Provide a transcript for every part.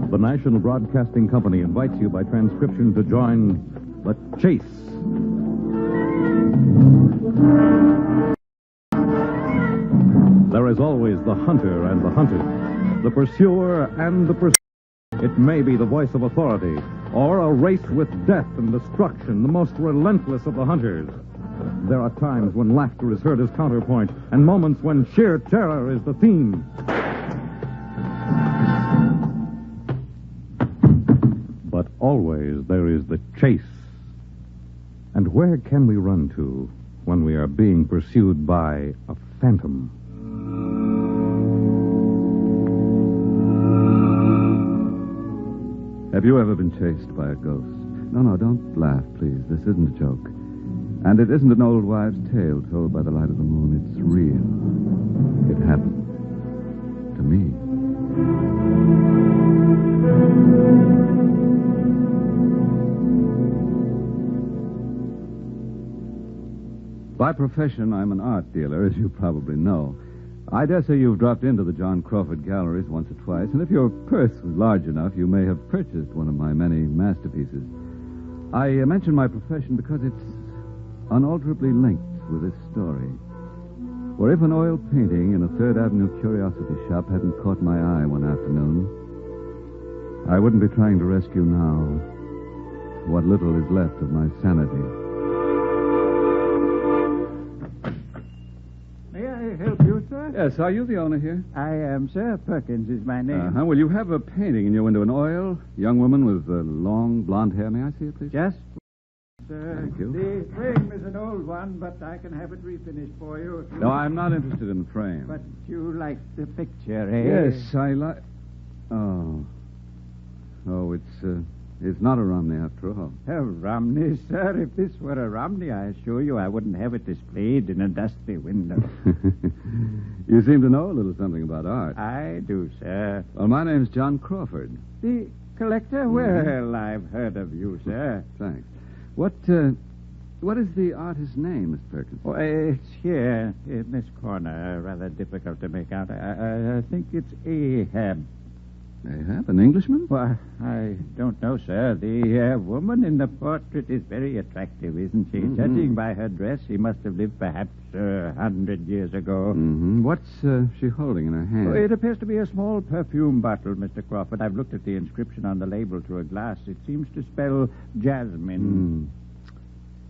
The National Broadcasting Company invites you by transcription to join The Chase. There is always the hunter and the hunted, the pursuer and the pursued. It may be the voice of authority, or a race with death and destruction, the most relentless of the hunters. There are times when laughter is heard as counterpoint, and moments when sheer terror is the theme. But always there is the chase. And where can we run to when we are being pursued by a phantom? Have you ever been chased by a ghost? No, don't laugh, please. This isn't a joke. And it isn't an old wives' tale told by the light of the moon. It's real. It happened to me. By profession, I'm an art dealer, as you probably know. I dare say you've dropped into the John Crawford galleries once or twice, and if your purse was large enough, you may have purchased one of my many masterpieces. I mention my profession because it's unalterably linked with this story. For if an oil painting in a Third Avenue curiosity shop hadn't caught my eye one afternoon, I wouldn't be trying to rescue now what little is left of my sanity. Help you, sir? Yes, are you the owner here? I am, sir. Perkins is my name. Well, you have a painting in your window, an oil, young woman with long blonde hair. May I see it, please? Just, sir. Thank you. The frame is an old one, but I can have it refinished for you. No, I'm not interested in the frame. But you like the picture, eh? Yes, I like... Oh, it's not a Romney after all. A Romney, sir. If this were a Romney, I assure you I wouldn't have it displayed in a dusty window. You seem to know a little something about art. I do, sir. Well, my name's John Crawford. The collector? Well, I've heard of you, sir. Thanks. What is the artist's name, Miss Perkins? Oh, it's here in this corner. Rather difficult to make out. I think it's Ahab. Ahab, an Englishman? Well, I don't know, sir. The woman in the portrait is very attractive, isn't she? Mm-hmm. Judging by her dress, she must have lived perhaps 100 years ago. Mm-hmm. What's she holding in her hand? Oh, it appears to be a small perfume bottle, Mr. Crawford. I've looked at the inscription on the label through a glass. It seems to spell jasmine.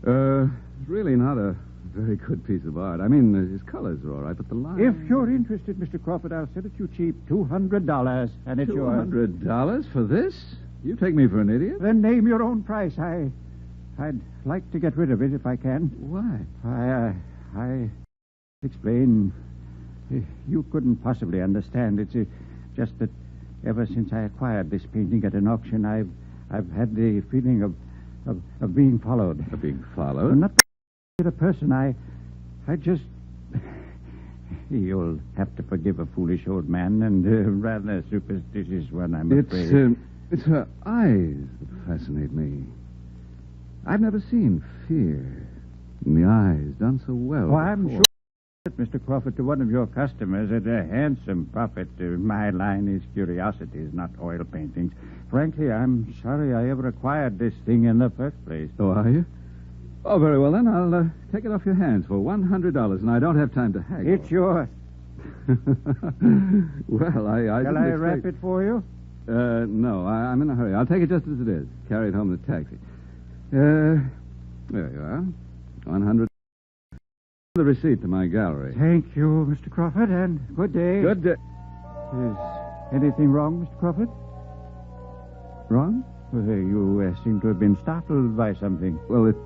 It's really not a very good piece of art. I mean, his colors are all right, but the line... If you're interested, Mr. Crawford, I'll sell it you cheap. $200, and it's yours. $200 for this? You take me for an idiot? Then name your own price. I'd like to get rid of it if I can. Why? I explain. You couldn't possibly understand. It's just that ever since I acquired this painting at an auction, I've had the feeling of being followed. Of being followed? Well, not a person. I just... You'll have to forgive a foolish old man and rather superstitious one, I'm afraid. It's her eyes that fascinate me. I've never seen fear in the eyes done so well. Oh, I'm sure, Mr. Crawford, to one of your customers at a handsome profit. My line is curiosities, not oil paintings. Frankly, I'm sorry I ever acquired this thing in the first place. Oh, are you? Oh, very well, then. I'll take it off your hands for $100, and I don't have time to haggle. It's yours. Well, I Shall I wrap it for you? No, I'm in a hurry. I'll take it just as it is. Carry it home in the taxi. There you are. $100. The receipt to my gallery. Thank you, Mr. Crawford, and good day. Good day. Is anything wrong, Mr. Crawford? Wrong? Well, you seem to have been startled by something. Well, it's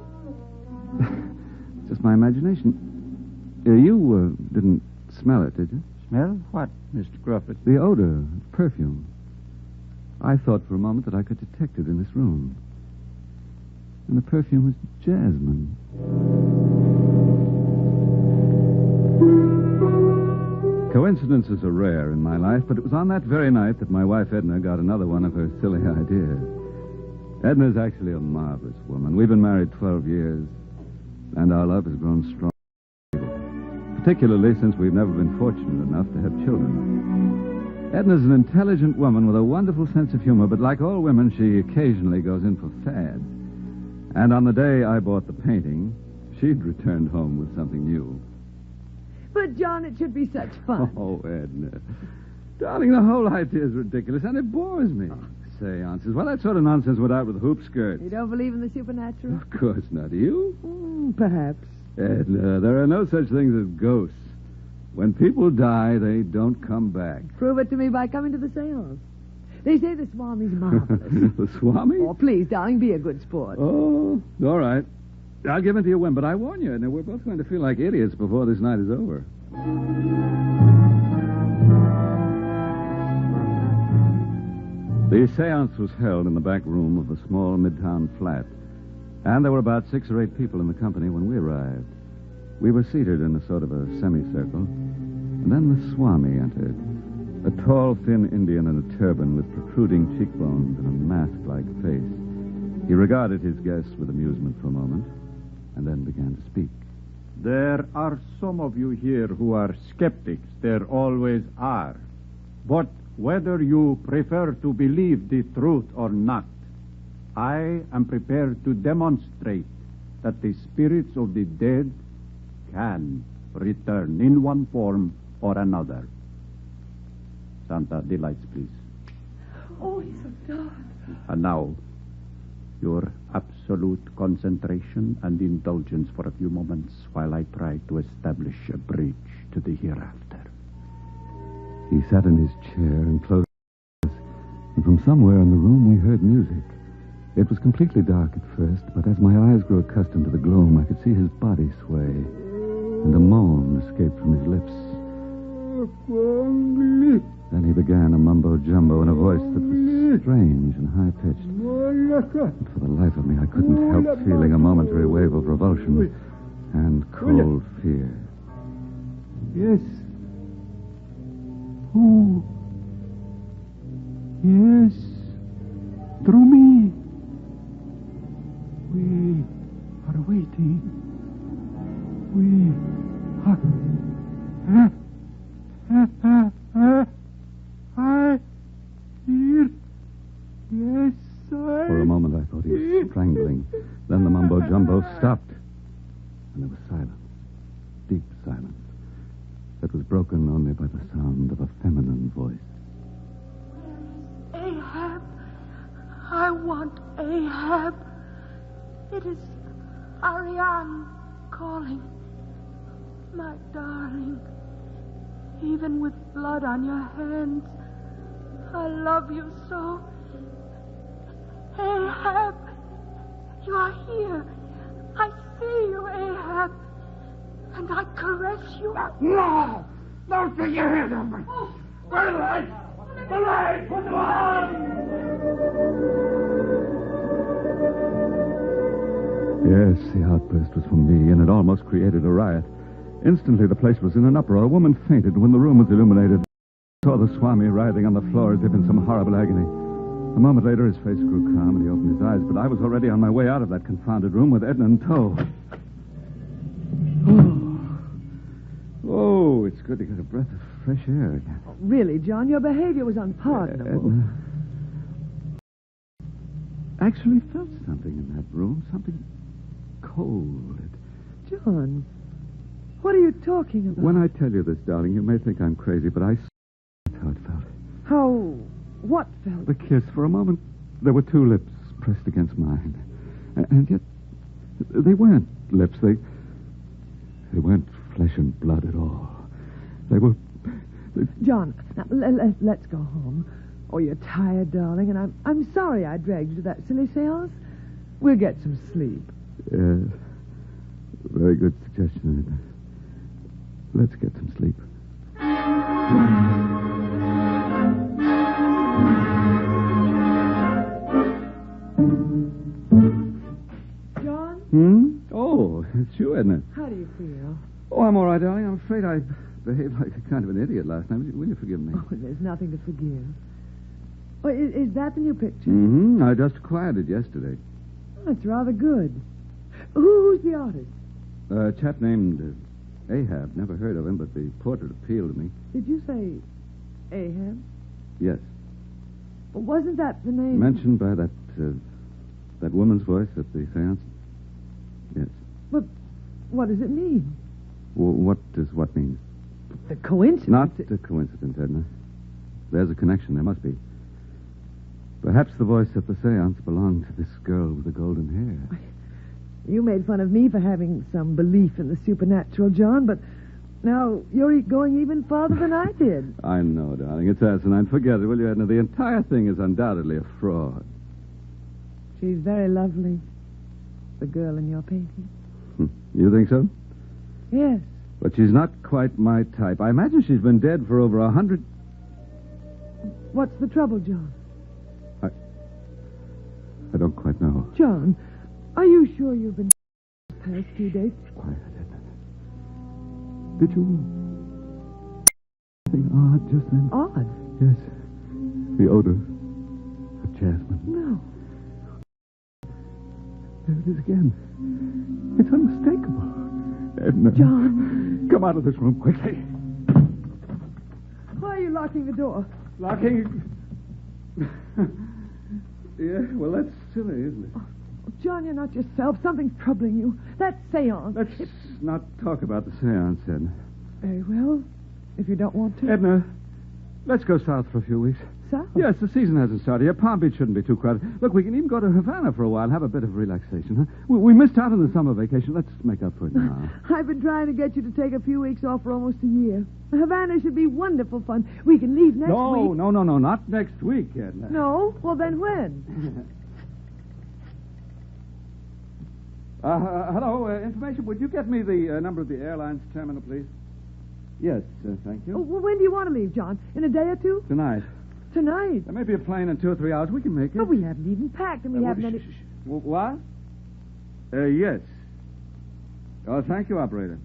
just my imagination. You didn't smell it, did you? Smell what, Mr. Crawford? The odor, perfume. I thought for a moment that I could detect it in this room. And the perfume was jasmine. Coincidences are rare in my life, but it was on that very night that my wife Edna got another one of her silly ideas. Edna's actually a marvelous woman. We've been married 12 years, and our love has grown strong, particularly since we've never been fortunate enough to have children. Edna's an intelligent woman with a wonderful sense of humor, but like all women, she occasionally goes in for fads. And on the day I bought the painting, she'd returned home with something new. But, John, it should be such fun. Oh, Edna. Darling, the whole idea is ridiculous, and it bores me. Seances. Well, that sort of nonsense went out with hoop skirts. You don't believe in the supernatural? Of course not. Do you? Perhaps. Edna, there are no such things as ghosts. When people die, they don't come back. Prove it to me by coming to the seance. They say the Swami's marvelous. The Swami? Oh, please, darling, be a good sport. Oh, all right. I'll give in to your whim, but I warn you, Edna, we're both going to feel like idiots before this night is over. The seance was held in the back room of a small midtown flat, and there were about 6 or 8 people in the company when we arrived. We were seated in a sort of a semicircle, and then the Swami entered, a tall, thin Indian in a turban with protruding cheekbones and a mask-like face. He regarded his guests with amusement for a moment, and then began to speak. There are some of you here who are skeptics. There always are. But whether you prefer to believe the truth or not, I am prepared to demonstrate that the spirits of the dead can return in one form or another. Santa, the lights, please. Oh, it's so dark. And now, your absolute concentration and indulgence for a few moments while I try to establish a bridge to the hereafter. He sat in his chair and closed his eyes, and from somewhere in the room we heard music. It was completely dark at first, but as my eyes grew accustomed to the gloom, I could see his body sway, and a moan escaped from his lips. Then he began a mumbo-jumbo in a voice that was strange and high-pitched. And for the life of me, I couldn't help feeling a momentary wave of revulsion and cold fear. Yes. Who? Yes. Through me. We are waiting. We are... I hear. Yes, For a moment, I thought he was strangling. Then the mumbo-jumbo stopped, and there was silence. Deep silence. That was broken only by the sound of a feminine voice. Ahab. I want Ahab. It is Ariane calling. My darling. Even with blood on your hands, I love you so. Ahab, you are here. I see you, Ahab. And I caress you. No! Don't take your hands off me! Where are the lights? The lights! Put them on! Yes, the outburst was from me, and it almost created a riot. Instantly, the place was in an uproar. A woman fainted. When the room was illuminated, I saw the Swami writhing on the floor as if in some horrible agony. A moment later, his face grew calm, and he opened his eyes, but I was already on my way out of that confounded room with Edna in tow. Oh, it's good to get a breath of fresh air again. Oh, really, John, your behavior was unpardonable. Edna actually felt something in that room, something cold. John, what are you talking about? When I tell you this, darling, you may think I'm crazy, but that's how it felt. How? What felt? The kiss. For a moment, there were 2 lips pressed against mine. And yet, they weren't lips. They weren't flesh and blood at all. They were... John, now, let's go home. Oh, you're tired, darling, and I'm sorry I dragged you to that silly seance. We'll get some sleep. Yes. Very good suggestion, Edna. Let's get some sleep. John? Oh, It's you, Edna. How do you feel? Oh, I'm all right, darling. I'm afraid I behaved like a kind of an idiot last night. Will you forgive me? Oh, there's nothing to forgive. Oh, is that the new picture? Mm-hmm. I just acquired it yesterday. Oh, it's rather good. Who's the artist? A chap named Ahab. Never heard of him, but the portrait appealed to me. Did you say Ahab? Yes. Well, wasn't that the name? Mentioned by that woman's voice at the seance? Yes. But what does it mean? What does what mean? The coincidence. Not a coincidence, Edna. There's a connection. There must be. Perhaps the voice at the seance belonged to this girl with the golden hair. You made fun of me for having some belief in the supernatural, John, but now you're going even farther than I did. I know, darling. It's asinine. Forget it, will you, Edna? The entire thing is undoubtedly a fraud. She's very lovely, the girl in your painting. You think so? Yes. But she's not quite my type. I imagine she's been dead for over 100... What's the trouble, John? I don't quite know. John, are you sure you've been the past few days? Quiet, Edna. Did you... Anything odd just then? Odd? Yes. The odor of jasmine. No. There it is again. It's unmistakable. Edna. John. Come out of this room quickly. Why are you locking the door? Locking? Yeah, well, that's silly, isn't it? Oh, John, you're not yourself. Something's troubling you. That seance. Let's not talk about the seance, Edna. Very well, if you don't want to. Edna, let's go south for a few weeks. South? Yes, the season hasn't started yet. Palm Beach shouldn't be too crowded. Look, we can even go to Havana for a while and have a bit of relaxation, huh? We missed out on the summer vacation. Let's make up for it now. I've been trying to get you to take a few weeks off for almost a year. Havana should be wonderful fun. We can leave next week. No, not next week, Edna. No? Well, then when? Hello, information. Would you get me the number of the airline's terminal, please? Yes, thank you. Oh, well, when do you want to leave, John? In a day or two? Tonight. Tonight? There may be a plane in 2 or 3 hours. We can make it. But we haven't even packed, and we haven't any... What? Yes. Oh, thank you, operator.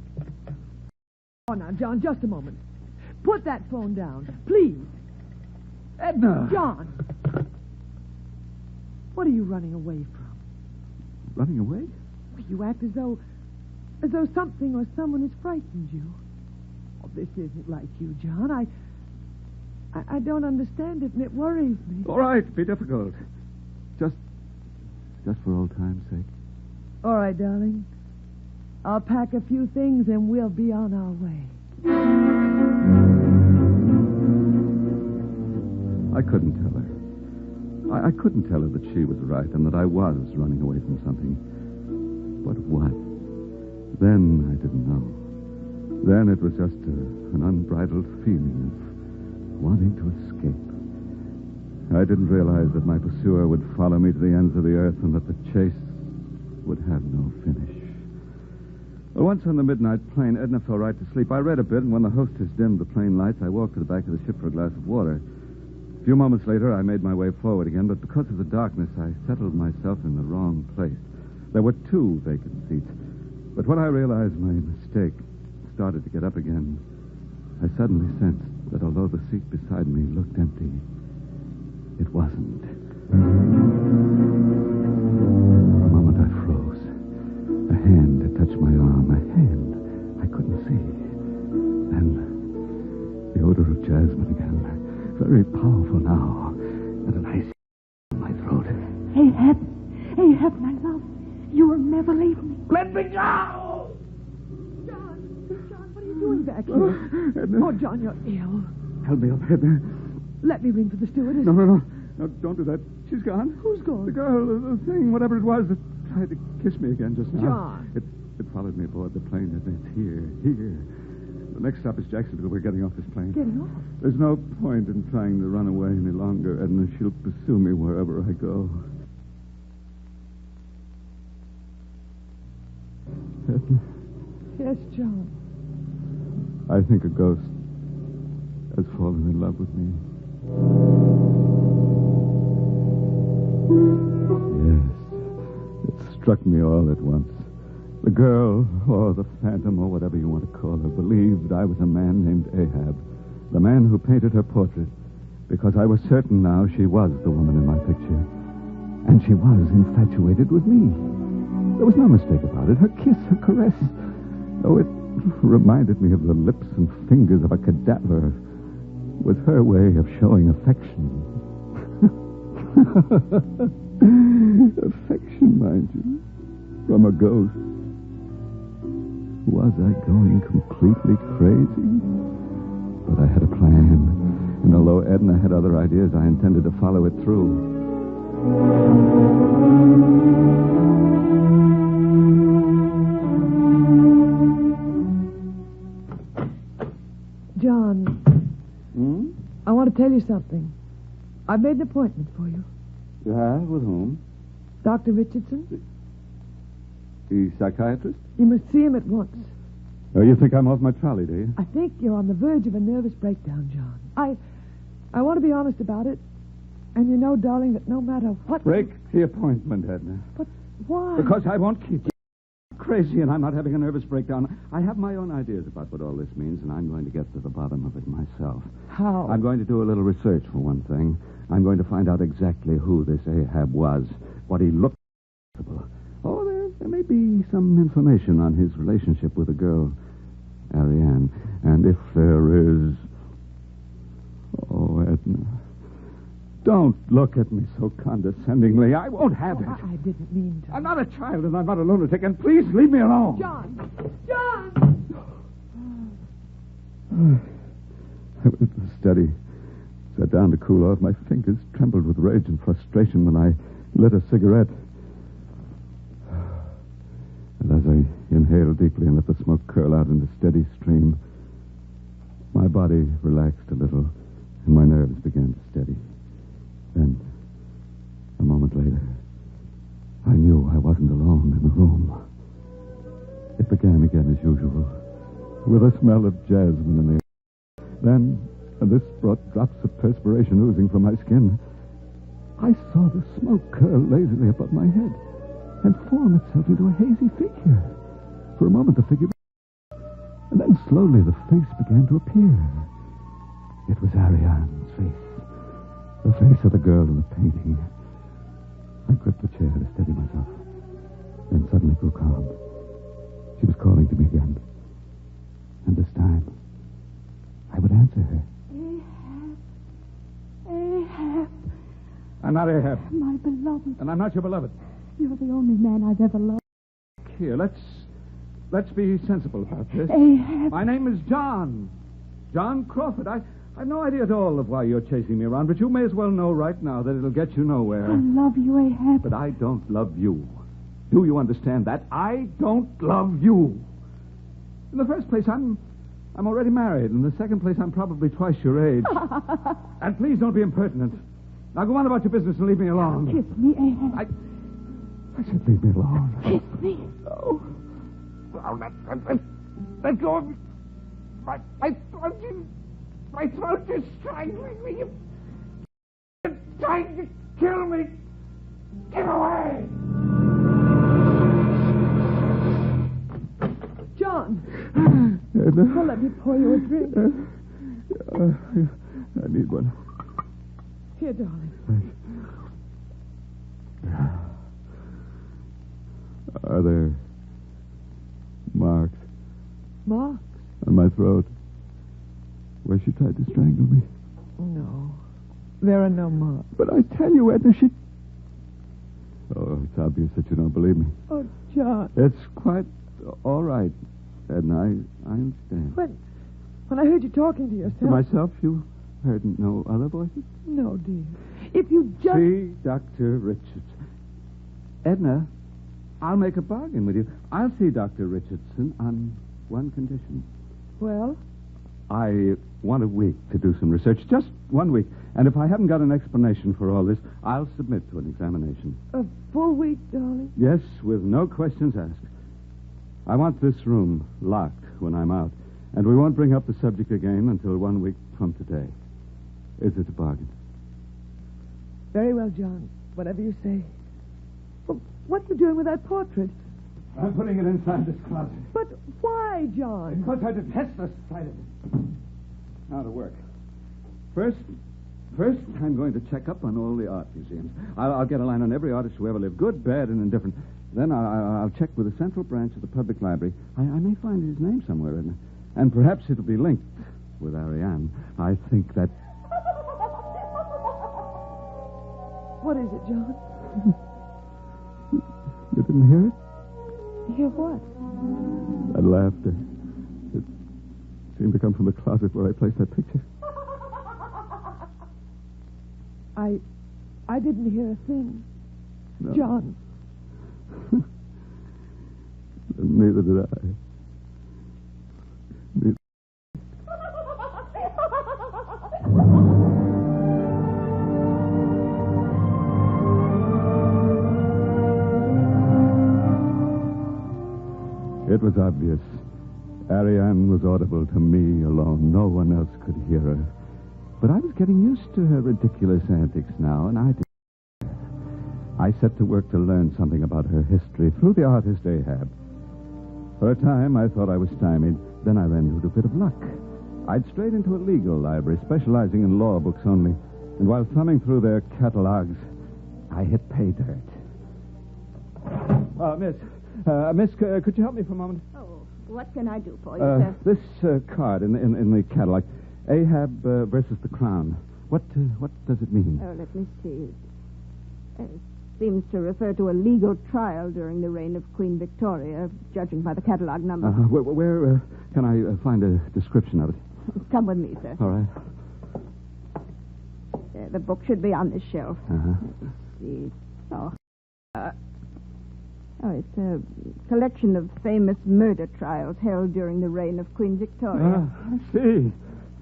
Oh, now, John, just a moment. Put that phone down, please. Edna! John! What are you running away from? Running away? You act as though something or someone has frightened you. Oh, this isn't like you, John. I don't understand it, and it worries me. All right, be difficult. Just for old time's sake. All right, darling. I'll pack a few things, and we'll be on our way. I couldn't tell her. I couldn't tell her that she was right and that I was running away from something. But what? Then I didn't know. Then it was just an unbridled feeling of wanting to escape. I didn't realize that my pursuer would follow me to the ends of the earth and that the chase would have no finish. Well, once on the midnight plane, Edna fell right to sleep. I read a bit, and when the hostess dimmed the plane lights, I walked to the back of the ship for a glass of water. A few moments later, I made my way forward again, but because of the darkness, I settled myself in the wrong place. There were 2 vacant seats. But when I realized my mistake, started to get up again, I suddenly sensed that although the seat beside me looked empty, it wasn't. For a moment I froze. A hand had touched my arm. A hand I couldn't see. Then the odor of jasmine again. Very powerful now. And an icy in my throat. Ahab, my love. You will never leave me. Let me go! John, what are you doing back here? Edna. Oh, John, you're ill. Help me up, Edna. Let me ring for the stewardess. No, don't do that. She's gone. Who's gone? The girl, the thing, whatever it was that tried to kiss me again just now. John. It followed me aboard the plane. It's here. The next stop is Jacksonville. We're getting off this plane. Getting off? There's no point in trying to run away any longer, Edna. She'll pursue me wherever I go. Edna, Yes, John. I think a ghost has fallen in love with me. Yes, it struck me all at once. The girl, or the phantom, or whatever you want to call her, believed I was a man named Ahab, the man who painted her portrait, because I was certain now she was the woman in my picture. And she was infatuated with me. There was no mistake about it. Her kiss, her caress, though it reminded me of the lips and fingers of a cadaver, was her way of showing affection. Affection, mind you, from a ghost. Was I going completely crazy? But I had a plan, and although Edna had other ideas, I intended to follow it through. John. I want to tell you something. I've made an appointment for you. You have? With whom? Dr. Richardson. The psychiatrist? You must see him at once. Oh, you think I'm off my trolley, do you? I think you're on the verge of a nervous breakdown, John. I want to be honest about it. And you know, darling, that no matter what... Break the appointment, Edna. But why? Because I won't keep you crazy, and I'm not having a nervous breakdown. I have my own ideas about what all this means, and I'm going to get to the bottom of it myself. How? I'm going to do a little research, for one thing. I'm going to find out exactly who this Ahab was, what he looked like. Oh, there may be some information on his relationship with the girl, Ariane. And if there is... Oh, Edna... Don't look at me so condescendingly. I won't have it. I didn't mean to. I'm not a child, and I'm not a lunatic, and please leave me alone. John! John! I went to the study, sat down to cool off. My fingers trembled with rage and frustration when I lit a cigarette. And as I inhaled deeply and let the smoke curl out in a steady stream, my body relaxed a little, and my nerves began to steady. Then, a moment later, I knew I wasn't alone in the room. It began again as usual, with a smell of jasmine in the air. Then, and this brought drops of perspiration oozing from my skin, I saw the smoke curl lazily above my head and form itself into a hazy figure. For a moment, the figure... And then slowly the face began to appear. It was Ariane's face. The face of the girl in the painting. I gripped the chair to steady myself, then suddenly grew calm. She was calling to me again. And this time, I would answer her. Ahab. I'm not Ahab. My beloved. And I'm not your beloved. You're the only man I've ever loved. Here, let's be sensible about this. Ahab. My name is John. John Crawford. I have no idea at all of why you're chasing me around, but you may as well know right now that it'll get you nowhere. I love you, Ahab. But I don't love you. Do you understand that? I don't love you. In the first place, I'm already married. In the second place, I'm probably twice your age. And please don't be impertinent. Now go on about your business and leave me alone. Kiss me, Ahab. I said leave me alone. Kiss me. No. Oh, let go of me. My throat is strangling me. You're trying to kill me. Get away. John! Edna. Well, let me pour you a drink. I need one. Here, darling. Thanks. Are there marks Marks? on my throat where she tried to strangle me? No. There are no marks. But I tell you, Edna, she... Oh, it's obvious that you don't believe me. Oh, John. It's quite all right, Edna. I understand. When I heard you talking to yourself... To myself, you heard no other voices? No, dear. If you just... See, Dr. Richards. Edna, I'll make a bargain with you. I'll see Dr. Richardson on one condition. Well? I want a week to do some research. Just 1 week. And if I haven't got an explanation for all this, I'll submit to an examination. A full week, darling? Yes, with no questions asked. I want this room locked when I'm out. And we won't bring up the subject again until 1 week from today. Is it a bargain? Very well, John. Whatever you say. Well, what are you doing with that portrait? I'm putting it inside this closet. But why, John? Because I detest the sight of it. Now to work. First, I'm going to check up on all the art museums. I'll get a line on every artist who ever lived, good, bad, and indifferent. Then I'll check with the central branch of the public library. I may find his name somewhere, and perhaps it'll be linked with Ariane. I think that... What is it, John? You didn't hear it? Hear what? That laughter. It seemed to come from the closet where I placed that picture. I didn't hear a thing. No. John. Neither did I. Neither. It was obvious. Ariane was audible to me alone. No one else could hear her. But I was getting used to her ridiculous antics now, and I didn't. I set to work to learn something about her history through the artist Ahab. For a time, I thought I was stymied. Then I ran into a bit of luck. I'd strayed into a legal library specializing in law books only. And while thumbing through their catalogs, I hit pay dirt. Miss, could you help me for a moment? Oh, what can I do for you, sir? This card in the catalog, Ahab versus the Crown. What does it mean? Oh, let me see. It seems to refer to a legal trial during the reign of Queen Victoria, judging by the catalog number. Where can I find a description of it? Come with me, sir. All right. The book should be on this shelf. Uh-huh. Let's see. It's a collection of famous murder trials held during the reign of Queen Victoria. I see.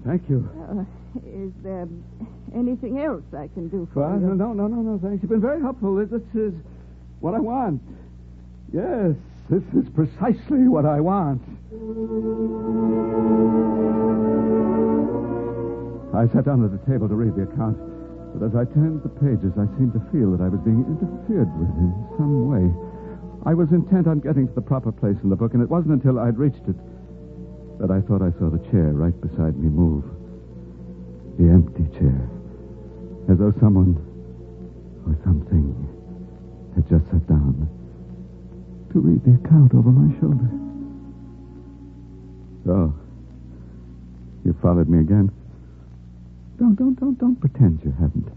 Thank you. Is there anything else I can do for Well, you? no, thanks. You've been very helpful. This is what I want. Yes, this is precisely what I want. I sat down at the table to read the account, but as I turned the pages, I seemed to feel that I was being interfered with in some way. I was intent on getting to the proper place in the book, and it wasn't until I'd reached it that I thought I saw the chair right beside me move. The empty chair. As though someone or something had just sat down to read the account over my shoulder. So, you followed me again? Don't pretend you haven't.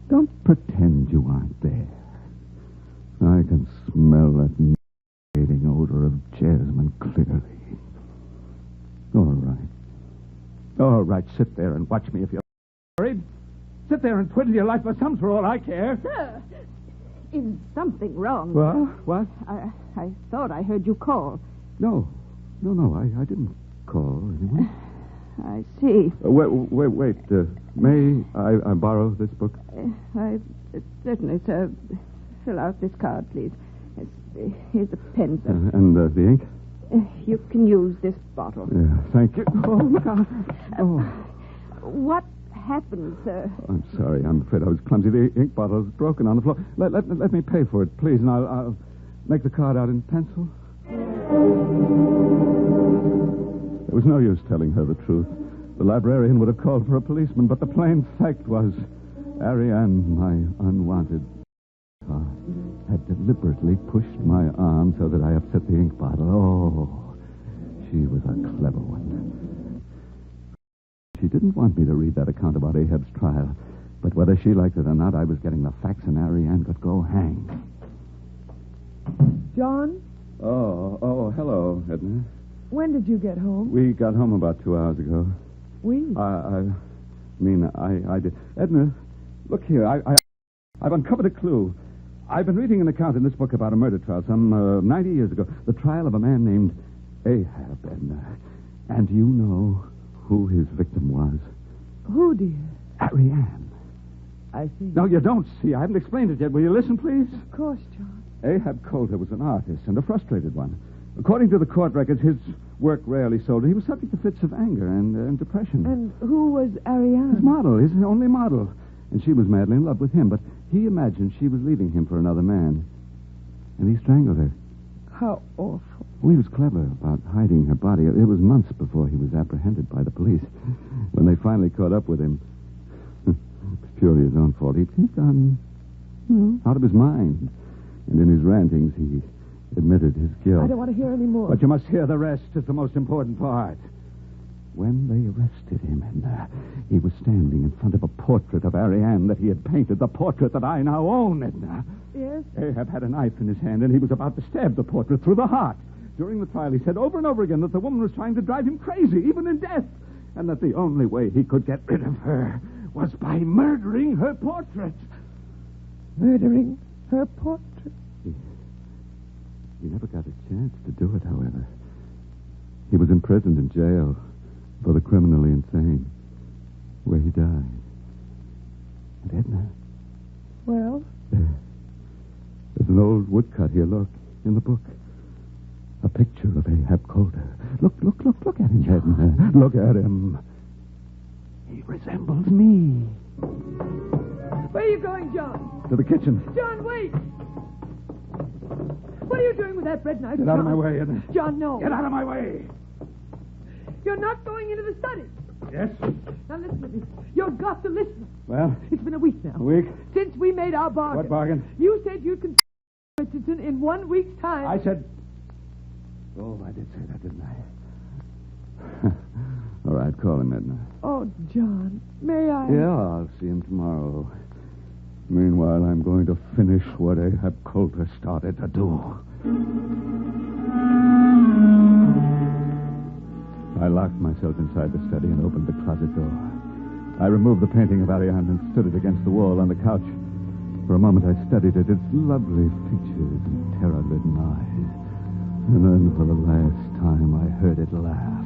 Don't pretend you aren't there. I can smell that nauseating odor of jasmine clearly. All right, sit there and watch me if you're worried. Sit there and twiddle your lifeless thumbs for all I care. Sir, is something wrong? What? I thought I heard you call. No, I didn't call anyone. I see. Wait. May I borrow this book? Certainly, sir. Fill out this card, please. Here's a pen, sir. And the ink? You can use this bottle. Yeah, thank you. Oh, God. Oh. What happened, sir? I'm sorry. I'm afraid I was clumsy. The ink bottle is broken on the floor. Let me pay for it, please, and I'll make the card out in pencil. There was no use telling her the truth. The librarian would have called for a policeman, but the plain fact was Ariane, my unwanted had deliberately pushed my arm so that I upset the ink bottle. Oh, she was a clever one. She didn't want me to read that account about Ahab's trial, but whether she liked it or not, I was getting the facts, and Ariane could go hang. John? Oh, hello, Edna. When did you get home? We got home about 2 hours ago. We? I did. Edna, look here. I've uncovered a clue. I've been reading an account in this book about a murder trial some 90 years ago. The trial of a man named Ahab, Edna. And you know who his victim was? Who, dear? Ariane. I see. No, you don't see. I haven't explained it yet. Will you listen, please? Of course, John. Ahab Coulter was an artist and a frustrated one. According to the court records, his work rarely sold. He was subject to fits of anger and depression. And who was Ariane? His model, his only model. And she was madly in love with him, but he imagined she was leaving him for another man. And he strangled her. How awful. Well, he was clever about hiding her body. It was months before he was apprehended by the police. When they finally caught up with him, it's purely his own fault. He'd gone out of his mind. And in his rantings, he admitted his guilt. I don't want to hear any more. But you must hear the rest. It's the most important part. When they arrested him, Edna, he was standing in front of a portrait of Ariane that he had painted, the portrait that I now own, Edna. Yes? Ahab had a knife in his hand, and he was about to stab the portrait through the heart. During the trial, he said over and over again that the woman was trying to drive him crazy, even in death, and that the only way he could get rid of her was by murdering her portrait. Murdering her portrait? He never got a chance to do it, however. He was imprisoned in jail for the criminally insane, where he died. And Edna... Well? There's an old woodcut here, look, in the book. A picture of Ahab Coulter. Look at him, Edna. Look at him. He resembles me. Where are you going, John? To the kitchen. John, wait! What are you doing with that bread knife, Get out of my way, Edna. John, no. Get out of my way. You're not going into the study. Yes? Now listen to me. You've got to listen. Well, It's been a week now. a week? Since we made our bargain. What bargain? You said you'd confess Richardson in 1 week's time. I said... Oh, I did say that, didn't I? All right, call him, Edna. Oh, John, may I? Yeah, I'll see him tomorrow. Meanwhile, I'm going to finish what Ahab Coulter started to do. I locked myself inside the study and opened the closet door. I removed the painting of Ariane and stood it against the wall on the couch. For a moment, I studied it, its lovely features and terror-ridden eyes. And then, for the last time, I heard it laugh.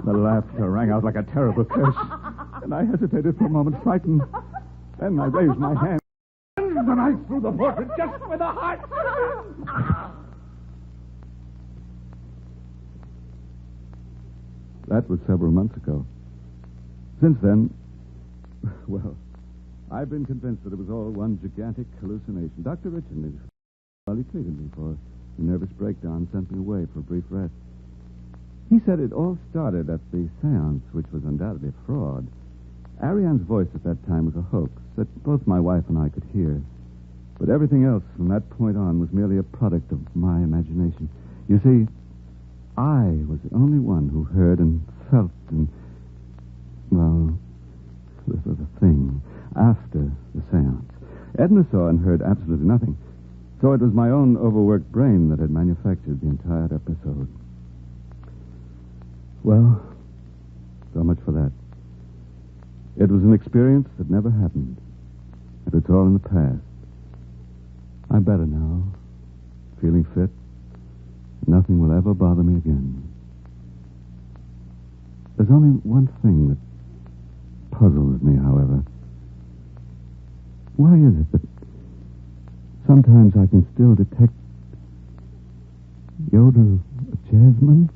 The laughter rang out like a terrible curse. And I hesitated for a moment, frightened. Then I raised my hand. And the knife through the portrait just with the heart. That was several months ago. Since then, well, I've been convinced that it was all one gigantic hallucination. Dr. Richardson, well, he treated me for a nervous breakdown, sent me away for a brief rest. He said it all started at the seance, which was undoubtedly a fraud. Ariane's voice at that time was a hoax that both my wife and I could hear. But everything else from that point on was merely a product of my imagination. You see, I was the only one who heard and felt and, well, this was a thing after the seance. Edna saw and heard absolutely nothing. So it was my own overworked brain that had manufactured the entire episode. Well, so much for that. It was an experience that never happened. And it's all in the past. I'm better now, feeling fit. Nothing will ever bother me again. There's only one thing that puzzles me, however. Why is it that sometimes I can still detect the odor of jasmine?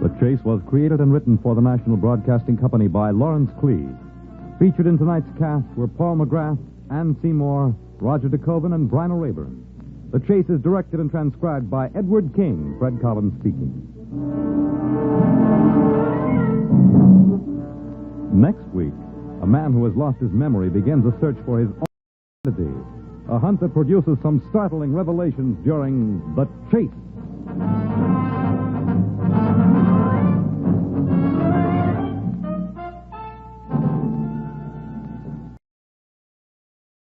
The Chase was created and written for the National Broadcasting Company by Lawrence Klee. Featured in tonight's cast were Paul McGrath, Ann Seymour, Roger DeKoven, and Brian O'Rayburn. The Chase is directed and transcribed by Edward King, Fred Collins speaking. Next week, a man who has lost his memory begins a search for his own identity. A hunt that produces some startling revelations during The Chase.